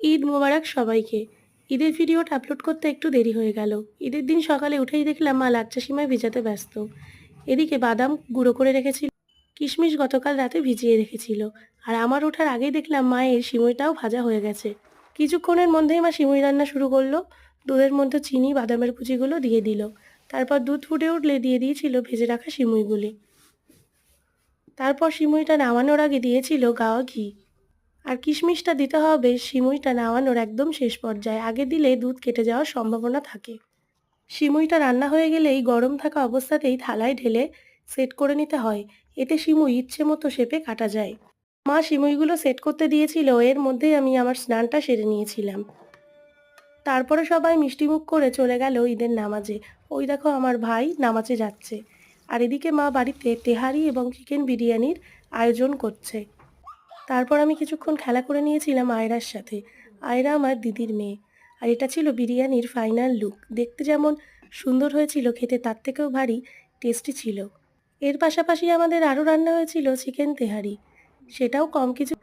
ঈদ মোবারক সবাইকে। ঈদের ভিডিওটা আপলোড করতে একটু দেরি হয়ে গেল। ঈদের দিন সকালে উঠেই দেখলাম মা লাচ্ছা সিমাই ভেজাতে ব্যস্ত। এদিকে বাদাম গুঁড়ো করে রেখেছিল, কিশমিশ গতকাল রাতে ভিজিয়ে রেখেছিল। আর আমার ওঠার আগেই দেখলাম মায়ের সিমুইটাও ভাজা হয়ে গেছে। কিছুক্ষণের মধ্যেই মা সিমুই রান্না শুরু করলো। দুধের মধ্যে চিনি, বাদামের কুচিগুলো দিয়ে দিল। তারপর দুধ ফুটে উঠলে দিয়ে দিয়েছিল ভেজে রাখা সিমুইগুলি। তারপর সিমুইটা নামানোর আগে দিয়েছিল গাওয়া ঘি। আর কিশমিশটা দিতে হবে সিমুইটা নামানোর একদম শেষ পর্যায়ে, আগে দিলে দুধ কেটে যাওয়ার সম্ভাবনা থাকে। সিমুইটা রান্না হয়ে গেলেই গরম থাকা অবস্থাতেই থালায় ঢেলে সেট করে নিতে হয়, এতে সিমুই ইচ্ছে মতো শেপে কাটা যায়। মা সিমুইগুলো সেট করতে দিয়েছিল, এর মধ্যেই আমি আমার স্নানটা সেরে নিয়েছিলাম। তারপরে সবাই মিষ্টিমুখ করে চলে গেল ঈদের নামাজে। ওই দেখো আমার ভাই নামাজে যাচ্ছে। আর এদিকে মা বাড়িতে তেহারি এবং চিকেন বিরিয়ানির আয়োজন করছে। তারপর আমি কিছুক্ষণ খেলা করে নিয়েছিলাম আয়রার সাথে। আয়রা আমার দিদির মেয়ে। আর এটা ছিল বিরিয়ানির ফাইনাল লুক। দেখতে যেমন সুন্দর হয়েছিল, খেতে তার থেকেও ভারী টেস্টি ছিল। এর পাশাপাশি আমাদের আরও রান্না হয়েছিল চিকেন তেহারি, সেটাও কম কিছু